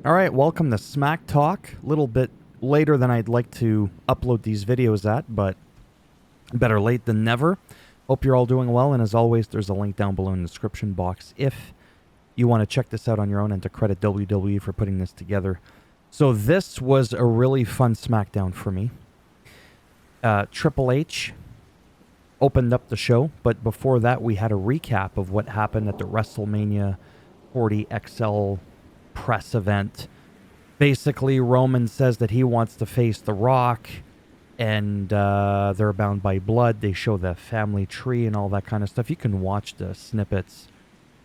All right, welcome to Smack Talk. A little bit later than I'd like to upload these videos at, but better late than never. Hope you're all doing well, and as always, there's a link down below in the description box if you want to check this out on your own and to credit WWE for putting this together. So this was a really fun SmackDown for me. Triple H opened up the show, but before that we had a recap of what happened at the WrestleMania 40 XL press event. Basically, Roman says that he wants to face The Rock, and they're bound by blood. They show the family tree and all that kind of stuff. You can watch the snippets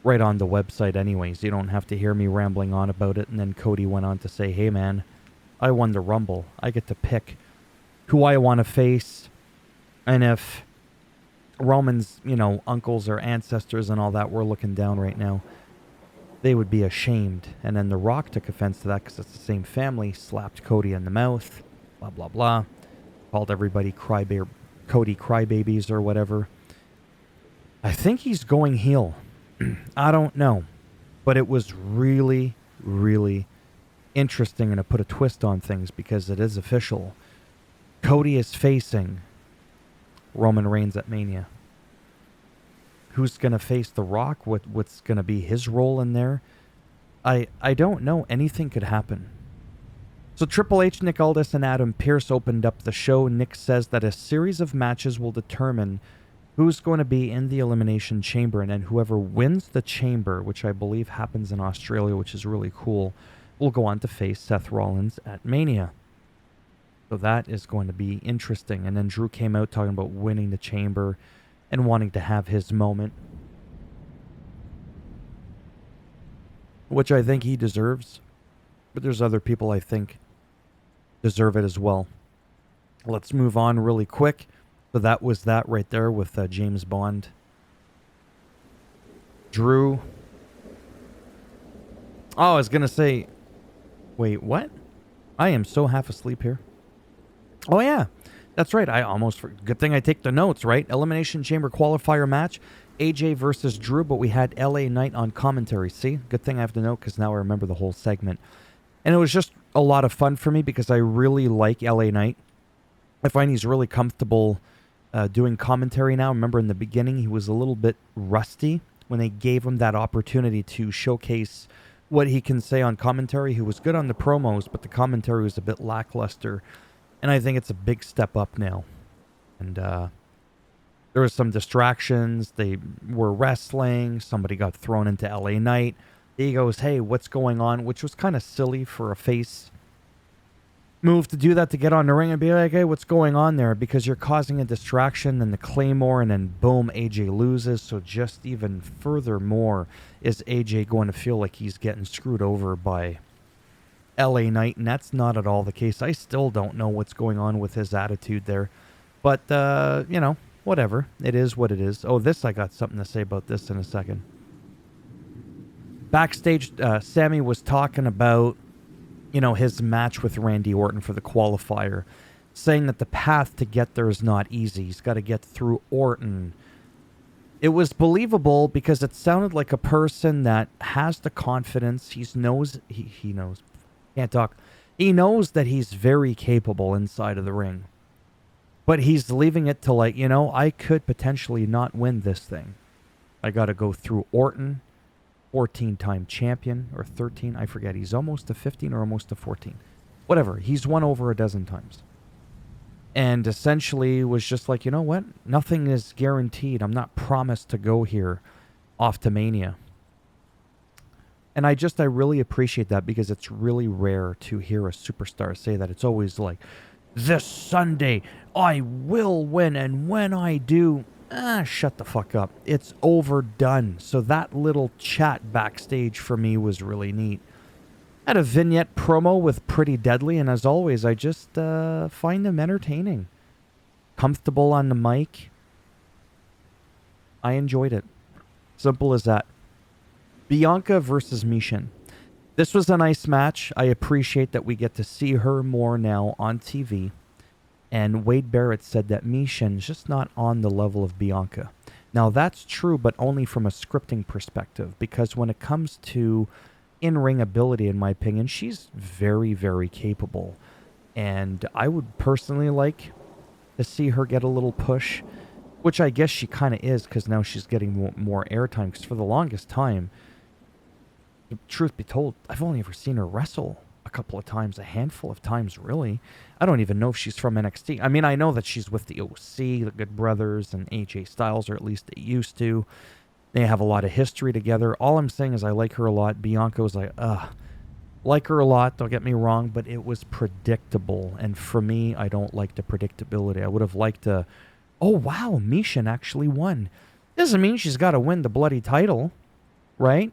right on the website anyways. You don't have to hear me rambling on about it. And then Cody went on to say, hey man, I won the Rumble. I get to pick who I want to face. And if Roman's, uncles or ancestors and all that were looking down right now, they would be ashamed. And then The Rock took offense to that because it's the same family, slapped Cody in the mouth, blah, blah, blah. Called everybody Cody crybabies or whatever. I think he's going heel. I don't know. But it was really, really interesting, and to put a twist on things because it is official. Cody is facing Roman Reigns at Mania. Who's going to face The Rock? What's going to be his role in there? I don't know. Anything could happen. So Triple H, Nick Aldis, and Adam Pearce opened up the show. Nick says that a series of matches will determine who's going to be in the Elimination Chamber, and then whoever wins the Chamber, which I believe happens in Australia, which is really cool, will go on to face Seth Rollins at Mania. So that is going to be interesting. And then Drew came out talking about winning the Chamber and wanting to have his moment, which I think he deserves. But there's other people I think deserve it as well. Let's move on really quick. So that was that right there with James Bond. Drew. Oh, I was going to say, wait, what? I am so half asleep here. Oh, yeah. That's right. I almost forgot. Good thing I take the notes, right? Elimination Chamber qualifier match. AJ versus Drew, but we had LA Knight on commentary. See? Good thing I have to note because now I remember the whole segment. And it was just a lot of fun for me because I really like LA Knight. I find he's really comfortable doing commentary now. Remember in the beginning, he was a little bit rusty when they gave him that opportunity to showcase what he can say on commentary. He was good on the promos, but the commentary was a bit lackluster. And I think it's a big step up now. And there was some distractions. They were wrestling. Somebody got thrown into LA Knight. He goes, hey, what's going on? Which was kind of silly for a face move to do that, to get on the ring and be like, hey, what's going on there? Because you're causing a distraction, and the Claymore, and then boom, AJ loses. So just even furthermore is AJ going to feel like he's getting screwed over by LA Knight, and that's not at all the case. I still don't know what's going on with his attitude there. But, whatever. It is what it is. Oh, I got something to say about this in a second. Backstage, Sammy was talking about, his match with Randy Orton for the qualifier, saying that the path to get there is not easy. He's got to get through Orton. It was believable because it sounded like a person that has the confidence. He knows. Can't talk. He knows that he's very capable inside of the ring. But he's leaving it to I could potentially not win this thing. I got to go through Orton, 14-time champion, or 13, I forget. He's almost to 15 or almost to 14. Whatever. He's won over a dozen times. And essentially was just like, you know what? Nothing is guaranteed. I'm not promised to go here off to Mania. And I really appreciate that because it's really rare to hear a superstar say that. It's always like, this Sunday, I will win, and when I do, shut the fuck up. It's overdone. So that little chat backstage for me was really neat. Had a vignette promo with Pretty Deadly, and as always, I just find them entertaining. Comfortable on the mic. I enjoyed it. Simple as that. Bianca versus Michin. This was a nice match. I appreciate that we get to see her more now on TV. And Wade Barrett said that Michin's just not on the level of Bianca. Now, that's true, but only from a scripting perspective. Because when it comes to in-ring ability, in my opinion, she's very, very capable. And I would personally like to see her get a little push, which I guess she kind of is, because now she's getting more airtime. Because for the longest time, truth be told, I've only ever seen her wrestle a couple of times, a handful of times, really. I don't even know if she's from NXT. I mean, I know that she's with the OC, the Good Brothers, and AJ Styles, or at least they used to. They have a lot of history together. All I'm saying is I like her a lot. Bianca was like her a lot, don't get me wrong, but it was predictable. And for me, I don't like the predictability. I would have liked to, oh, wow, Mishin actually won. Doesn't mean she's got to win the bloody title, right?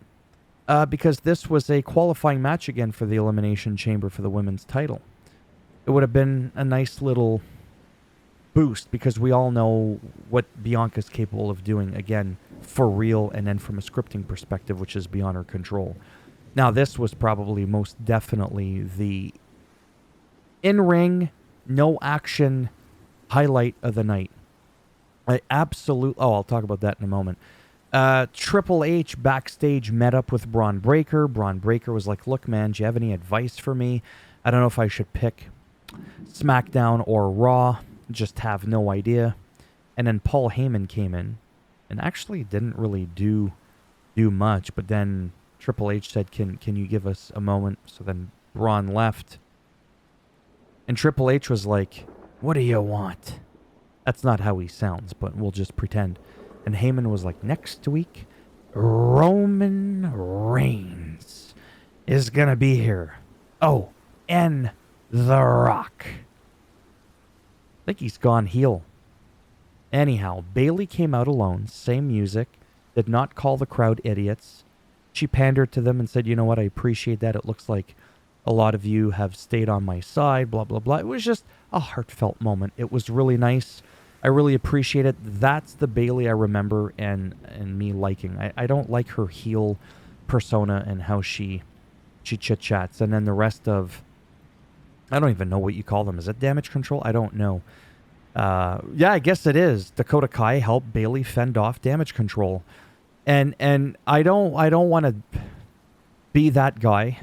Because this was a qualifying match again for the Elimination Chamber for the women's title. It would have been a nice little boost, because we all know what Bianca's capable of doing, again, for real, and then from a scripting perspective, which is beyond her control. Now, this was probably most definitely the in-ring, no-action highlight of the night. I'll talk about that in a moment. Triple H backstage met up with Braun Breaker. Braun Breaker was like, look, man, do you have any advice for me? I don't know if I should pick SmackDown or Raw. Just have no idea. And then Paul Heyman came in and actually didn't really do much, but then Triple H said, can you give us a moment? So then Braun left. And Triple H was like, what do you want? That's not how he sounds, but we'll just pretend. And Heyman was like, next week, Roman Reigns is going to be here. Oh, and The Rock. I think he's gone heel. Anyhow, Bayley came out alone, same music, did not call the crowd idiots. She pandered to them and said, you know what, I appreciate that. It looks like a lot of you have stayed on my side, blah, blah, blah. It was just a heartfelt moment. It was really nice. I really appreciate it. That's the Bayley I remember and me liking. I don't like her heel persona and how she chit-chats. And then the rest of, I don't even know what you call them. Is it Damage Control? I don't know. Yeah, I guess it is. Dakota Kai helped Bayley fend off Damage Control. And I don't want to be that guy,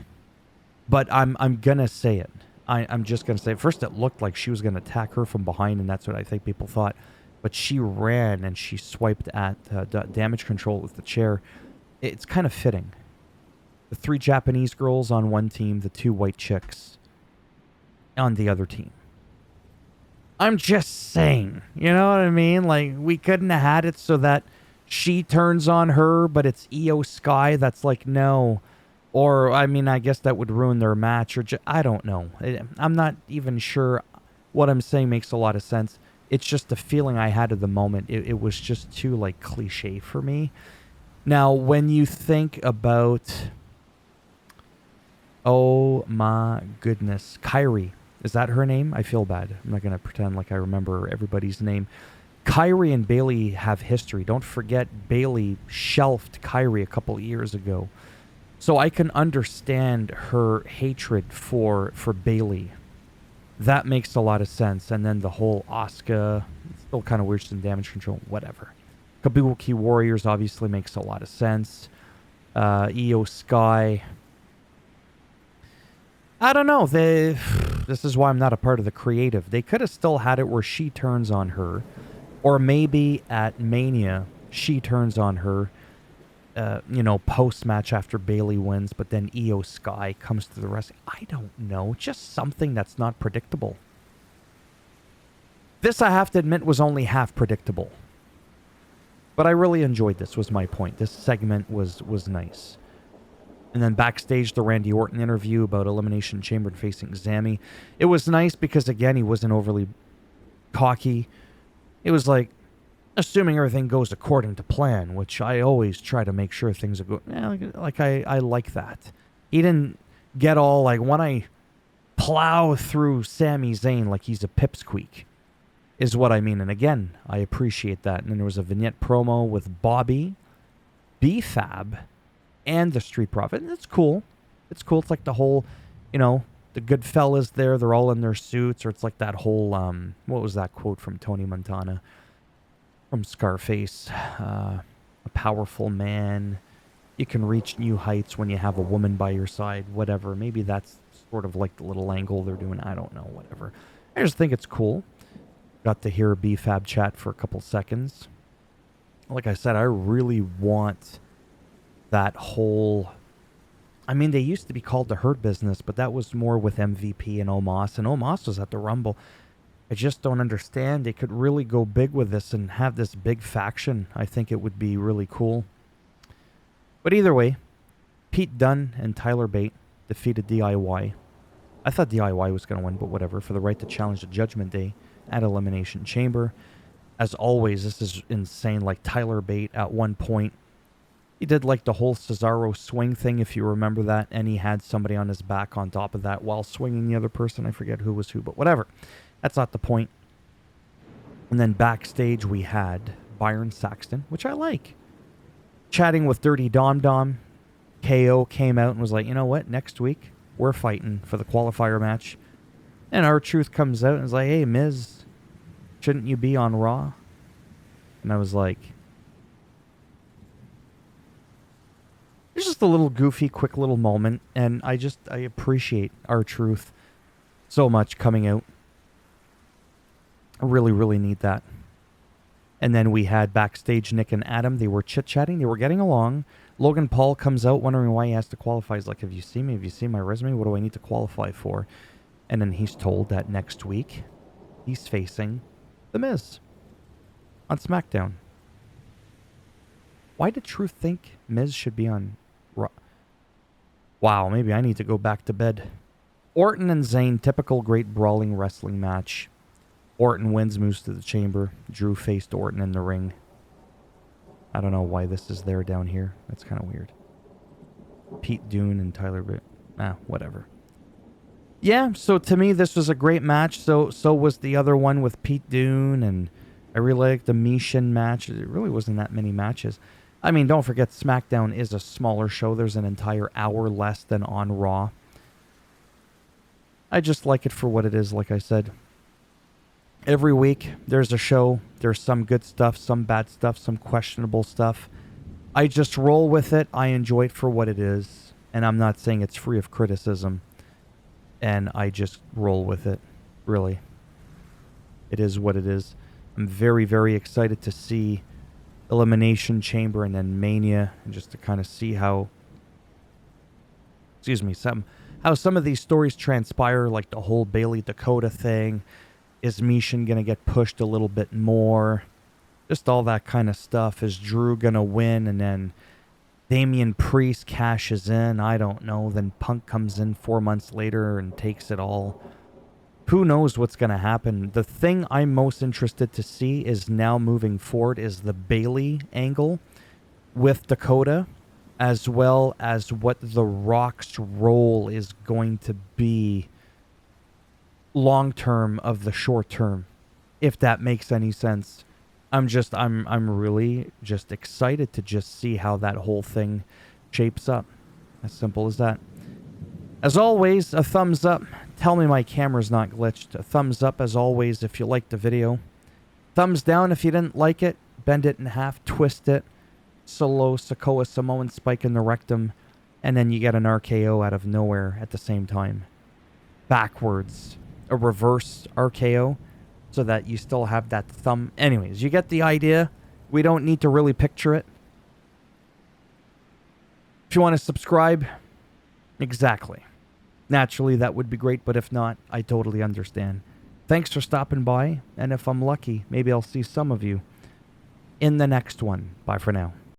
but I'm gonna say it. I'm just gonna say it. First, it looked like she was gonna attack her from behind, and that's what I think people thought. But she ran and she swiped at Damage Control with the chair. It's kind of fitting. The 3 Japanese girls on one team, the 2 white chicks on the other team. I'm just saying, you know what I mean? Like, we couldn't have had it so that she turns on her, but it's Io Sky that's like, no. Or, I mean, I guess that would ruin their match. Or I don't know. I'm not even sure what I'm saying makes a lot of sense. It's just the feeling I had at the moment. It was just too, like, cliche for me. Now, when you think about... Oh, my goodness. Kyrie. Is that her name? I feel bad. I'm not going to pretend like I remember everybody's name. Kyrie and Bayley have history. Don't forget, Bayley shelved Kyrie a couple years ago. So I can understand her hatred for Bayley. That makes a lot of sense. And then the whole Asuka, it's still kind of weird, she's in Damage Control, whatever. Kabuki Warriors obviously makes a lot of sense. Io Sky. I don't know. This is why I'm not a part of the creative. They could have still had it where she turns on her. Or maybe at Mania, she turns on her, post-match after Bayley wins, but then Io Sky comes to the wrestling. I don't know. Just something that's not predictable. This, I have to admit, was only half predictable. But I really enjoyed this, was my point. This segment was nice. And then backstage, the Randy Orton interview about Elimination Chamber facing Zami. It was nice because, again, he wasn't overly cocky. It was like, assuming everything goes according to plan, which I always try to make sure things are going. I like that. He didn't get all like, when I plow through Sami Zayn like he's a pipsqueak, is what I mean. And again, I appreciate that. And then there was a vignette promo with Bobby, B-Fab, and the Street Profit. And it's cool. It's cool. It's like the whole, the good fellas there. They're all in their suits. Or it's like that whole, what was that quote from Tony Montana? From Scarface. A powerful man you can reach new heights when you have a woman by your side, whatever. Maybe that's sort of like the little angle they're doing. I don't know, whatever. I just think it's cool. Got to hear BFAB chat for a couple seconds. Like I said, I really want that whole... I mean, they used to be called the Hurt Business, but that was more with MVP and Omos, and Omos was at the Rumble. I just don't understand. They could really go big with this and have this big faction. I think it would be really cool. But either way, Pete Dunne and Tyler Bate defeated DIY. I thought DIY was going to win, but whatever, for the right to challenge the Judgment Day at Elimination Chamber. As always, this is insane. Like Tyler Bate at one point, he did like the whole Cesaro swing thing, if you remember that, and he had somebody on his back on top of that while swinging the other person. I forget who was who, but whatever. That's not the point. And then backstage we had Byron Saxton, which I like, chatting with Dirty Dom Dom. KO came out and was like, you know what, next week we're fighting for the qualifier match. And R-Truth comes out and is like, hey, Miz, shouldn't you be on Raw? And I was like, it's just a little goofy, quick little moment. And I appreciate R-Truth so much coming out. I really, really need that. And then we had backstage Nick and Adam. They were chit-chatting. They were getting along. Logan Paul comes out wondering why he has to qualify. He's like, have you seen me? Have you seen my resume? What do I need to qualify for? And then he's told that next week he's facing The Miz on SmackDown. Why did Truth think Miz should be on Raw? Wow, maybe I need to go back to bed. Orton and Zayn, typical great brawling wrestling match. Orton wins, moves to the chamber. Drew faced Orton in the ring. I don't know why this is there down here. That's kind of weird. Pete Dunne and Tyler Bate. Whatever. Yeah, so to me, this was a great match. So was the other one with Pete Dunne, and I really liked the Mishin match. It really wasn't that many matches. I mean, don't forget, SmackDown is a smaller show. There's an entire hour less than on Raw. I just like it for what it is, like I said. Every week, there's a show. There's some good stuff, some bad stuff, some questionable stuff. I just roll with it. I enjoy it for what it is. And I'm not saying it's free of criticism. And I just roll with it, really. It is what it is. I'm very, very excited to see Elimination Chamber and then Mania, and just to kind of see how, how some of these stories transpire, like the whole Bailey Dakota thing. Is Mishin going to get pushed a little bit more? Just all that kind of stuff. Is Drew going to win and then Damian Priest cashes in? I don't know. Then Punk comes in 4 months later and takes it all. Who knows what's going to happen? The thing I'm most interested to see is now moving forward is the Bailey angle with Dakota, as well as what The Rock's role is going to be long term of the short term, if that makes any sense. I'm really just excited to just see how that whole thing shapes up. As simple as that. As always, a thumbs up. Tell me my camera's not glitched. A thumbs up as always if you liked the video. Thumbs down if you didn't like it. Bend it in half, twist it. Solo Sokoa Samoan spike in the rectum, and then you get an RKO out of nowhere at the same time. Backwards. A reverse RKO, so that you still have that thumb. Anyways, you get the idea. We don't need to really picture it. If you want to subscribe, exactly. Naturally, that would be great, but if not, I totally understand. Thanks for stopping by, and if I'm lucky, maybe I'll see some of you in the next one. Bye for now.